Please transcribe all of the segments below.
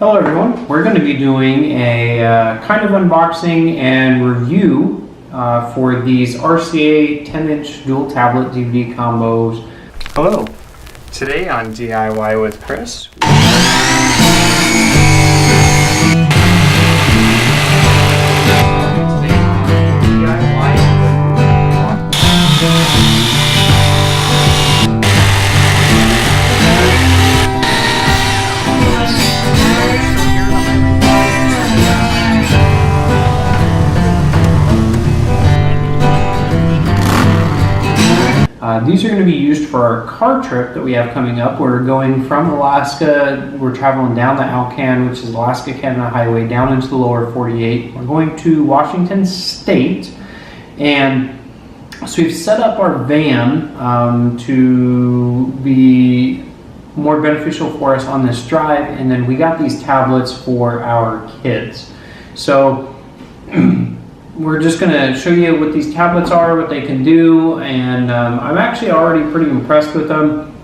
Hello everyone, we're going to be doing a kind of unboxing and review for these RCA 10-inch dual tablet DVD combos. Hello, today on DIY with Chris. These are going to be used for our car trip that we have coming up. We're going from Alaska, we're traveling down the Alcan, which is Alaska-Canada Highway, down into the lower 48. We're going to Washington State, and so we've set up our van to be more beneficial for us on this drive, and then we got these tablets for our kids. So we're just going to show you what these tablets are, what they can do, and I'm actually already pretty impressed with them.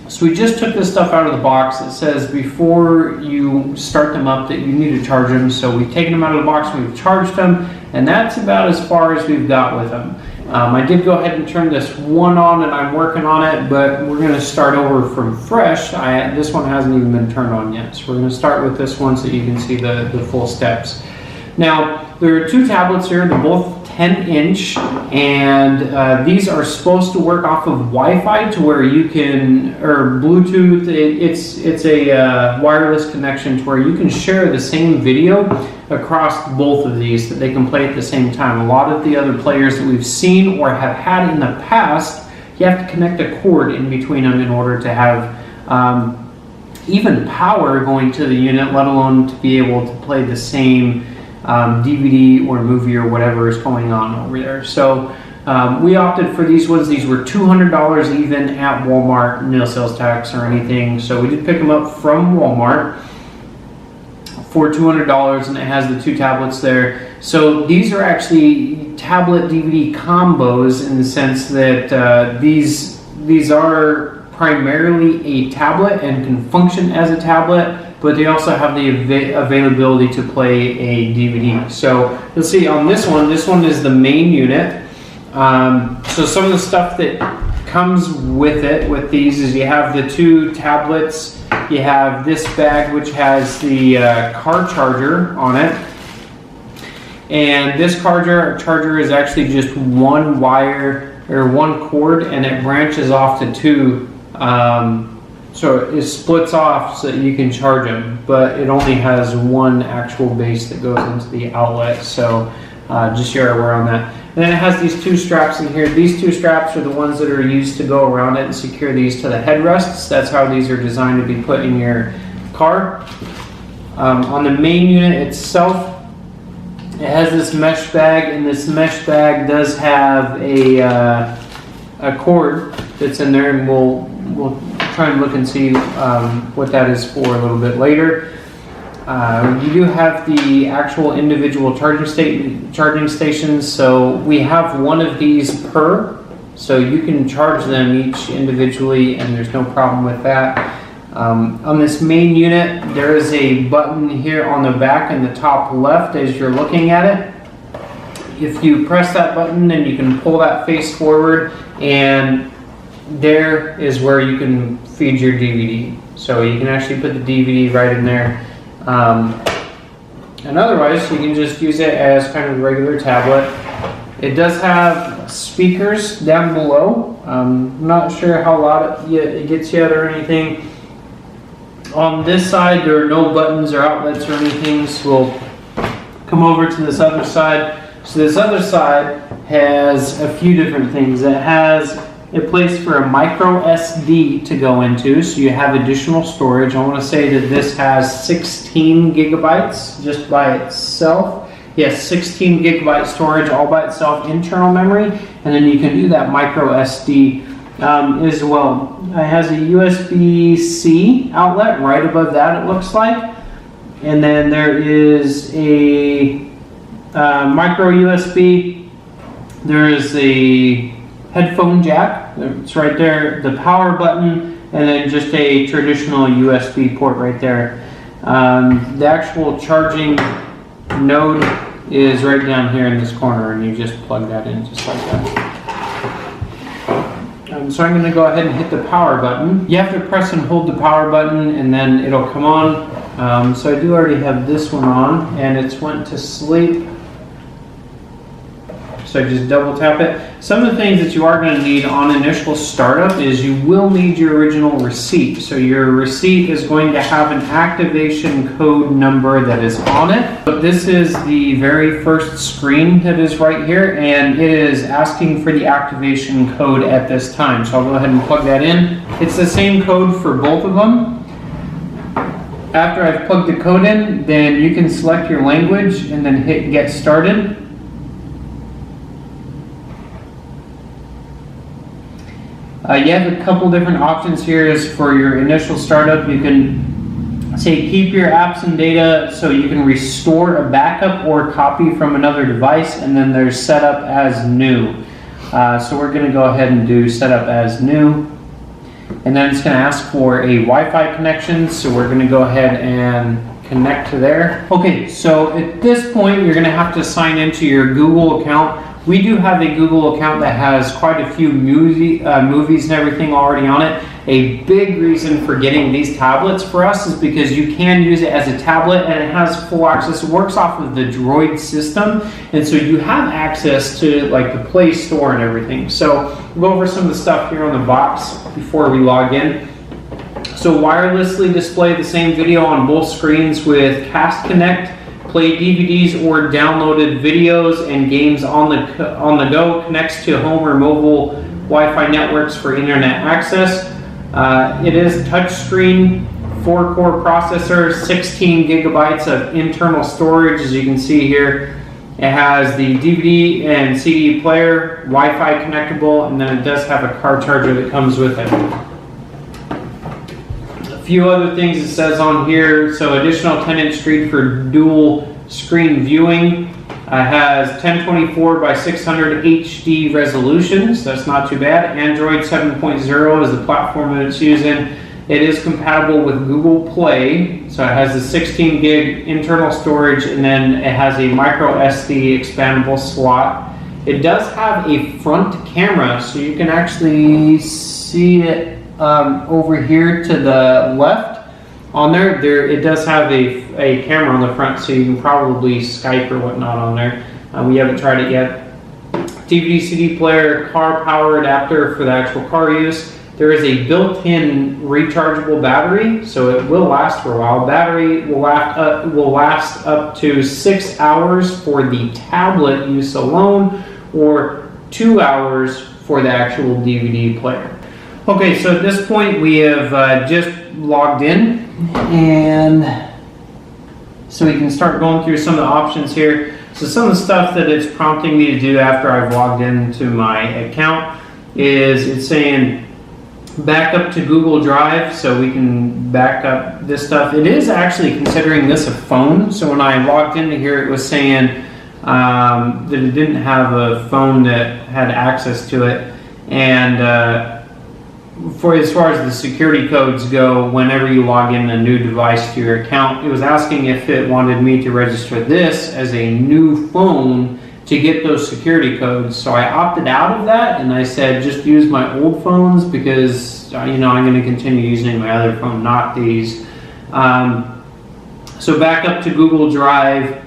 So we just took this stuff out of the box. It says before you start them up that you need to charge them. So we've taken them out of the box and we've charged them, and that's about as far as we've got with them. I did go ahead and turn this one on and I'm working on it, but we're going to start over from fresh. This one hasn't even been turned on yet. So we're going to start with this one so you can see the full steps. Now, there are two tablets here. They're both 10-inch, and these are supposed to work off of Wi-Fi to where you can, or Bluetooth. It's a wireless connection to where you can share the same video across both of these, that they can play at the same time. A lot of the other players that we've seen or have had in the past, you have to connect a cord in between them in order to have even power going to the unit, let alone to be able to play the same DVD or movie or whatever is going on over there. So we opted for these ones. These were $200 even at Walmart, no sales tax or anything. So we did pick them up from Walmart for $200, and it has the two tablets there. So these are actually tablet DVD combos in the sense that these are primarily a tablet and can function as a tablet, but they also have the availability to play a DVD. So you'll see on this one is the main unit. So some of the stuff that comes with it, with these, is you have the two tablets, you have this bag which has the car charger on it, and this charger is actually just one wire or one cord, and it branches off to two. So it splits off so that you can charge them, but it only has one actual base that goes into the outlet. So just so you're aware on that. And then it has these two straps in here. These two straps are the ones that are used to go around it and secure these to the headrests. That's how these are designed to be put in your car. On the main unit itself, it has this mesh bag, and this mesh bag does have a cord that's in there, and we'll try and look and see what that is for a little bit later. You do have the actual individual charging stations, so we have one of these per, so you can charge them each individually, and there's no problem with that. On this main unit, there is a button here on the back in the top left as you're looking at it. If you press that button, then you can pull that face forward, and there is where you can feed your DVD. So you can actually put the DVD right in there. And otherwise, you can just use it as kind of a regular tablet. It does have speakers down below. I'm not sure how loud it gets yet or anything. On this side, there are no buttons or outlets or anything, so we'll come over to this other side. So this other side has a few different things. It has a place for a micro SD to go into, so you have additional storage. I want to say that this has 16 gigabytes just by itself. Yes, 16 gigabyte storage all by itself, internal memory, and then you can do that micro SD as well. It has a USB-C outlet right above that, it looks like, and then there is a micro USB. There is a headphone jack, it's right there, the power button, and then just a traditional USB port right there. The actual charging node is right down here in this corner, and you just plug that in just like that. So I'm going to go ahead and hit the power button. You have to press and hold the power button, and then it'll come on. So I do already have this one on, and it's went to sleep. So I just double tap it. Some of the things that you are going to need on initial startup is you will need your original receipt. So your receipt is going to have an activation code number that is on it. But this is the very first screen that is right here, and it is asking for the activation code at this time. So I'll go ahead and plug that in. It's the same code for both of them. After I've plugged the code in, then you can select your language and then hit get started. You have a couple different options here. Is for your initial startup, you can say keep your apps and data, so you can restore a backup or copy from another device, and then there's setup as new. So we're going to go ahead and do setup as new, and then it's going to ask for a Wi-Fi connection, so we're going to go ahead and connect to there. Okay, so at this point you're going to have to sign into your Google account. We do have a Google account that has quite a few movies and everything already on it. A big reason for getting these tablets for us is because you can use it as a tablet, and it has full access. It works off of the Droid system, and so you have access to like the Play Store and everything. So we'll go over some of the stuff here on the box before we log in. So wirelessly display the same video on both screens with Cast Connect. Play DVDs or downloaded videos and games on the go. Connects to home or mobile Wi-Fi networks for internet access. It is touchscreen, 4-core processor, 16 gigabytes of internal storage, as you can see here. It has the DVD and CD player, Wi-Fi connectable, and then it does have a car charger that comes with it. A few other things it says on here. So additional 10-inch screen for dual screen viewing. Has 1024 by 600 HD resolution, so that's not too bad. Android 7.0 is the platform that it's using. It is compatible with Google Play, so it has the 16 gig internal storage, and then it has a micro SD expandable slot. It does have a front camera, so you can actually see it over here to the left. On there, it does have a camera on the front, so you can probably Skype or whatnot on there. We haven't tried it yet. DVD CD player, car power adapter for the actual car use. There is a built-in rechargeable battery, so it will last for a while. Battery will last up to 6 hours for the tablet use alone, or 2 hours for the actual DVD player. Okay, so at this point we have just logged in, and so we can start going through some of the options here. So some of the stuff that it's prompting me to do after I've logged into my account is it's saying back up to Google Drive, so we can back up this stuff. It is actually considering this a phone, so when I logged into here it was saying that it didn't have a phone that had access to it, and for as far as the security codes go, whenever you log in a new device to your account, it was asking if it wanted me to register this as a new phone to get those security codes. So I opted out of that, and I said just use my old phones, because I'm going to continue using my other phone, not these. So back up to Google Drive.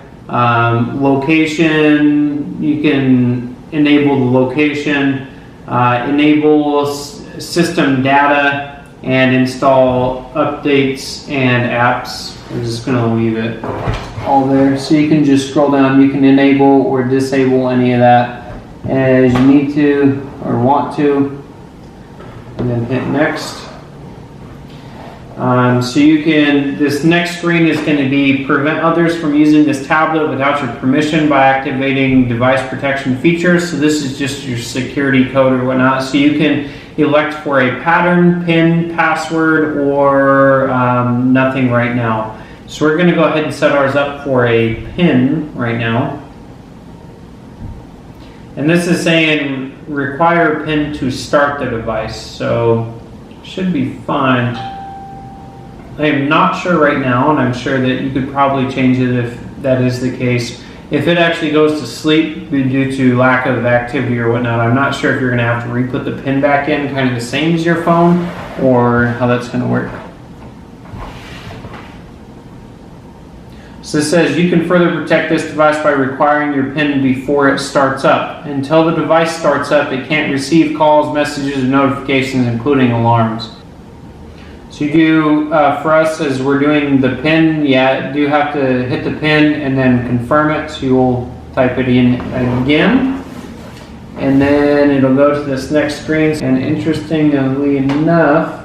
Location, you can enable the location, enable system data, and install updates and apps. I'm just going to leave it all there, so you can just scroll down. You can enable or disable any of that as you need to or want to, and then hit next. So you can, this next screen is going to be prevent others from using this tablet without your permission by activating device protection features. So this is just your security code or whatnot. So you can elect for a pattern, PIN, password, or nothing right now. So we're going to go ahead and set ours up for a PIN right now. And this is saying require PIN to start the device. So should be fine. I'm not sure right now, and I'm sure that you could probably change it if that is the case. If it actually goes to sleep due to lack of activity or whatnot, I'm not sure if you're going to have to re-put the pin back in, kind of the same as your phone, or how that's going to work. So it says you can further protect this device by requiring your PIN before it starts up. Until the device starts up, it can't receive calls, messages, or notifications, including alarms. So you do, for us as we're doing the PIN, yeah, do have to hit the PIN and then confirm it. So you'll type it in again. And then it'll go to this next screen. And interestingly enough,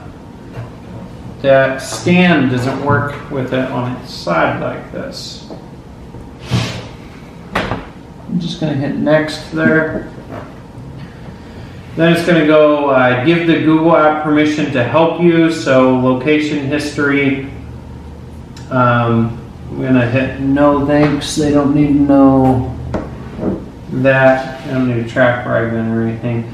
that stand doesn't work with it on its side like this. I'm just going to hit next there. Then it's going to go give the Google app permission to help you. So location history. I'm going to hit no thanks. They don't need to know that. I don't need to track where I've been or anything.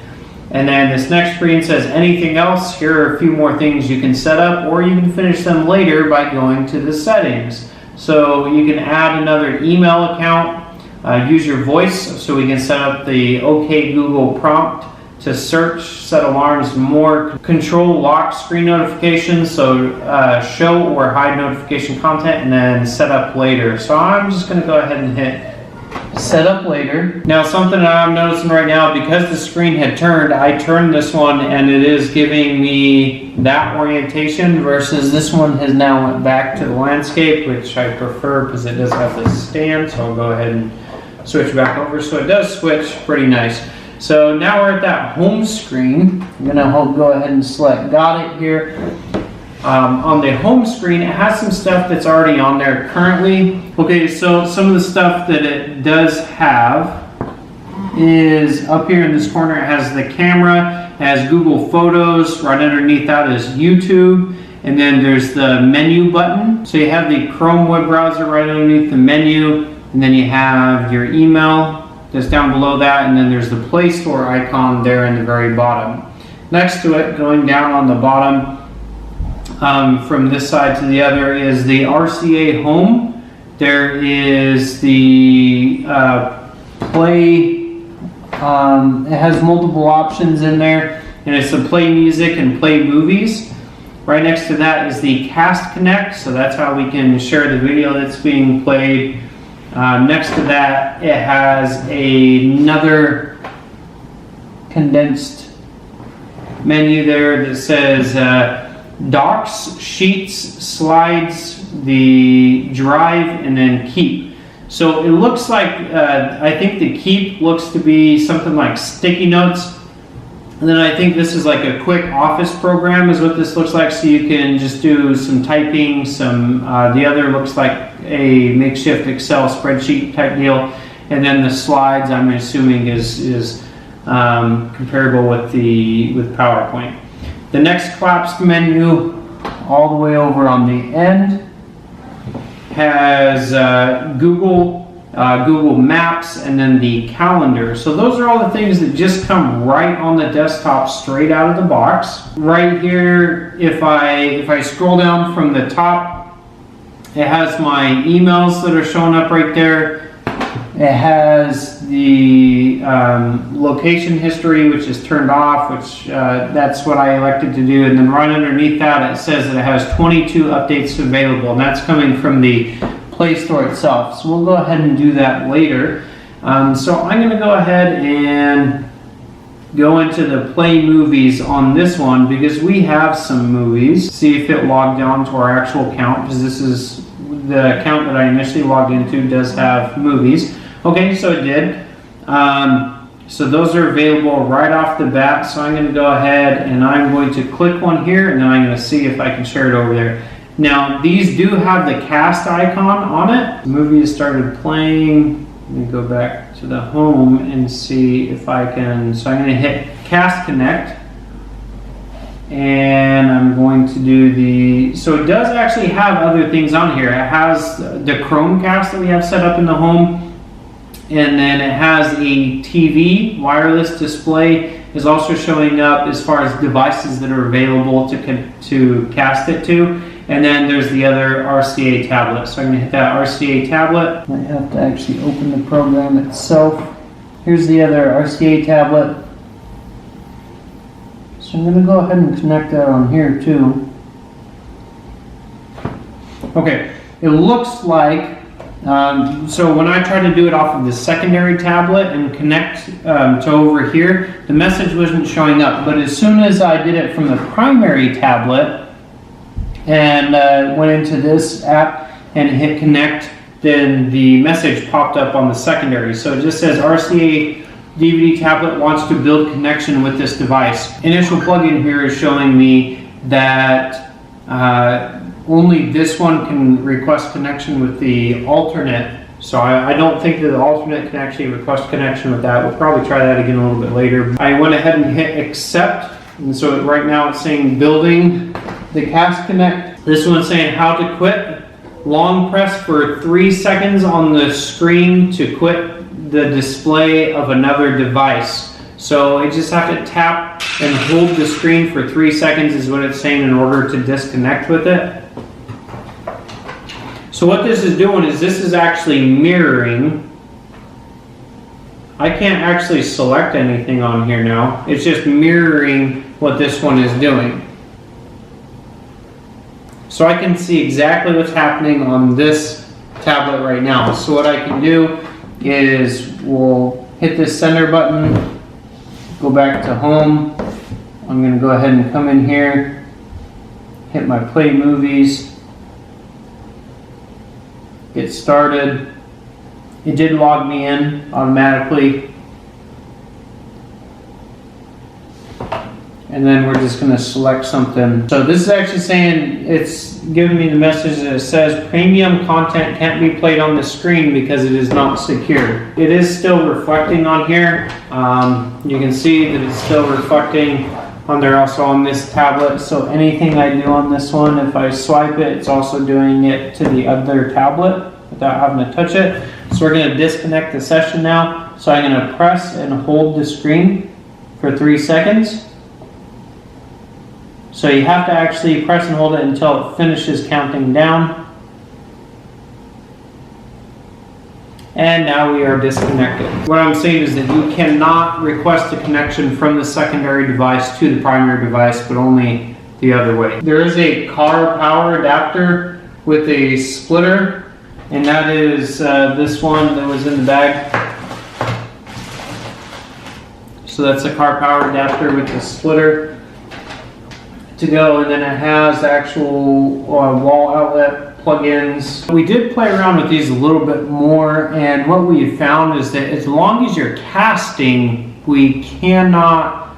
And then this next screen says anything else. Here are a few more things you can set up, or you can finish them later by going to the settings. So you can add another email account, use your voice, so we can set up the OK Google prompt to search, set alarms, more, control lock screen notifications, so show or hide notification content, and then set up later. So I'm just going to go ahead and hit set up later. Now something that I'm noticing right now, because the screen had turned, I turned this one and it is giving me that orientation versus this one has now went back to the landscape, which I prefer because it does have this stand. So I'll go ahead and switch back over. So it does switch pretty nice. So now we're at that home screen. I'm going to go ahead and select got it here. On the home screen, it has some stuff that's already on there currently. Okay, so some of the stuff that it does have is up here in this corner. It has the camera, it has Google Photos. Right underneath that is YouTube. And then there's the menu button. So you have the Chrome web browser right underneath the menu. And then you have your email that's down below that. And then there's the Play Store icon there in the very bottom. Next to it, going down on the bottom, from this side to the other, is the RCA home. There is the play, it has multiple options in there, and it's to play music and play movies. Right next to that is the Cast Connect, so that's how we can share the video that's being played. Next to that, it has another condensed menu there that says Docs, Sheets, Slides, the Drive, and then Keep. So it looks like, I think the Keep looks to be something like sticky notes. And then I think this is like a quick office program is what this looks like. So you can just do some typing, the other looks like a makeshift Excel spreadsheet type deal. And then the Slides, I'm assuming is comparable with PowerPoint. The next collapsed menu, all the way over on the end, has Google Maps, and then the calendar. So those are all the things that just come right on the desktop straight out of the box. Right here, if I scroll down from the top, it has my emails that are showing up right there. It has the location history, which is turned off, which that's what I elected to do. And then right underneath that, it says that it has 22 updates available, and that's coming from the Play Store itself. So we'll go ahead and do that later. So I'm going to go ahead and go into the Play Movies on this one, because we have some movies. See if it logged on to our actual account, because this is the account that I initially logged into does have movies. Okay, so it did. So those are available right off the bat. So I'm going to go ahead and I'm going to click one here, and then I'm going to see if I can share it over there. Now, these do have the cast icon on it. The movie has started playing. Let me go back to the home and see if I can. So I'm going to hit Cast Connect. And I'm going to do so it does actually have other things on here. It has the Chromecast that we have set up in the home. And then it has a TV, wireless display is also showing up as far as devices that are available to cast it to. And then there's the other RCA tablet. So I'm going to hit that RCA tablet. I have to actually open the program itself. Here's the other RCA tablet. So I'm going to go ahead and connect that on here too. Okay, it looks like, so when I tried to do it off of the secondary tablet and connect to over here, the message wasn't showing up. But as soon as I did it from the primary tablet and went into this app and hit connect, then the message popped up on the secondary. So it just says RCA DVD tablet wants to build connection with this device. Initial plugin here is showing me that only this one can request connection with the alternate. So I don't think that the alternate can actually request connection with that. We'll probably try that again a little bit later. I went ahead and hit accept. And so right now it's saying building the cast connect. This one's saying how to quit. Long press for 3 seconds on the screen to quit the display of another device. So you just have to tap and hold the screen for 3 seconds is what it's saying in order to disconnect with it. So what this is doing is this is actually mirroring. I can't actually select anything on here now. It's just mirroring what this one is doing. So I can see exactly what's happening on this tablet right now. So what I can do is we'll hit this sender button, go back to home. I'm going to go ahead and come in here, hit my play movies, get started. It did log me in automatically. And then we're just going to select something. So this is actually saying, it's giving me the message that it says premium content can't be played on the screen because it is not secure. It is still reflecting on here. You can see that it's still reflecting on there also on this tablet. So anything I do on this one, if I swipe it, it's also doing it to the other tablet without having to touch it. So we're going to disconnect the session now. So I'm going to press and hold the screen for 3 seconds. So you have to actually press and hold it until it finishes counting down. And now we are disconnected. What I'm saying is that you cannot request a connection from the secondary device to the primary device, but only the other way. There is a car power adapter with a splitter, and that is this one that was in the bag. So that's a car power adapter with the splitter to go, and then it has actual wall outlet plugins. We did play around with these a little bit more, and what we found is that as long as you're casting, we cannot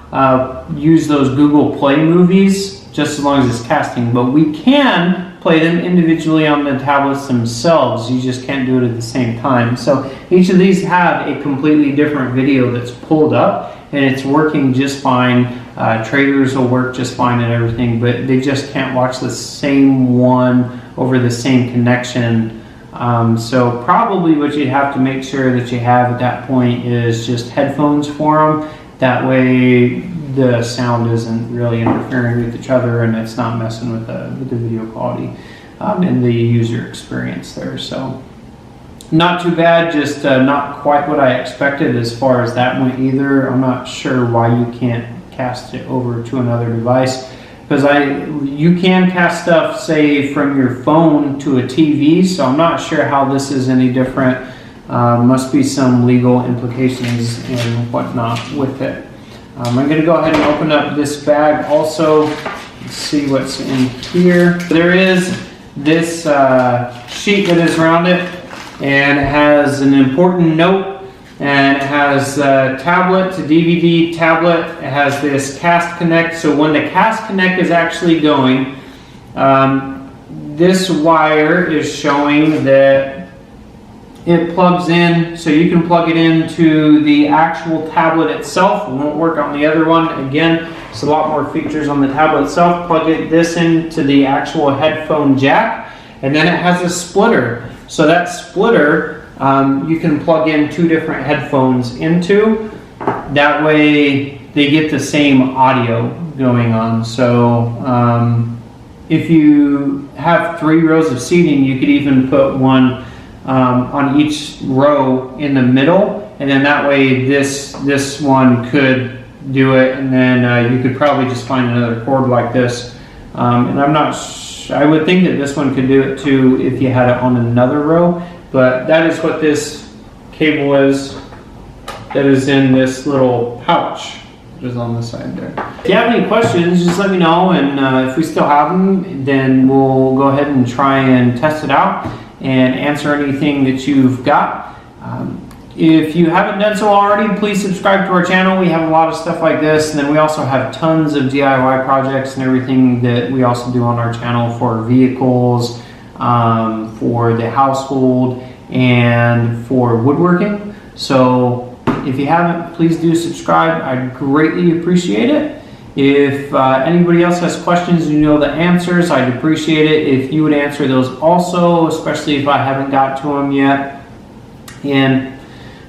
use those Google Play movies just as long as it's casting, but we can play them individually on the tablets themselves. You just can't do it at the same time. So each of these have a completely different video that's pulled up, and it's working just fine. Traders will work just fine and everything, but they just can't watch the same one over the same connection. So probably what you have to make sure that you have at that point is just headphones for them. That way the sound isn't really interfering with each other and it's not messing with the video quality and the user experience there. So not too bad, just not quite what I expected as far as that went either. I'm not sure why you can't cast it over to another device, because you can cast stuff, say, from your phone to a TV, so I'm not sure how this is any different. Must be some legal implications and whatnot with it. I'm going to go ahead and open up this bag also. Let's see what's in here. There is this sheet that is around it, and it has an important note, and it has tablet to DVD tablet. It has this cast connect. So when the cast connect is actually going, this wire is showing that it plugs in, so you can plug it into the actual tablet itself. It won't work on the other one. Again, it's a lot more features on the tablet itself. Plug this into the actual headphone jack, and then it has a splitter. So that splitter, you can plug in 2 different headphones into. That way they get the same audio going on. So if you have 3 rows of seating, you could even put one on each row in the middle, and then that way this one could do it, and then you could probably just find another cord like this. And I'm not I would think that this one could do it too if you had it on another row, but that is what this cable is that is in this little pouch that is on the side there. If you have any questions, just let me know, and if we still have them, then we'll go ahead and try and test it out and answer anything that you've got. If you haven't done so already, please subscribe to our channel. We have a lot of stuff like this, and then we also have tons of DIY projects and everything that we also do on our channel for vehicles, for the household, and for woodworking. So if you haven't, please do subscribe. I'd greatly appreciate it. If anybody else has questions and you know the answers, I'd appreciate it if you would answer those also, especially if I haven't got to them yet. And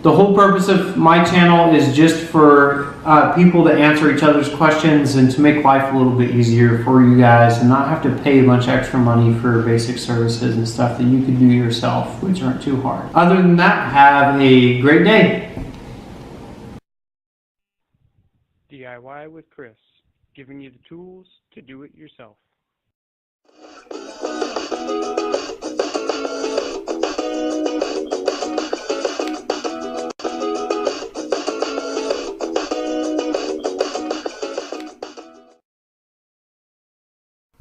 the whole purpose of my channel is just for people to answer each other's questions and to make life a little bit easier for you guys and not have to pay a bunch of extra money for basic services and stuff that you could do yourself, which aren't too hard. Other than that, have a great day. DIY with Chris, giving you the tools to do it yourself.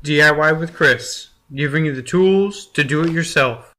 DIY with Chris, giving you the tools to do it yourself.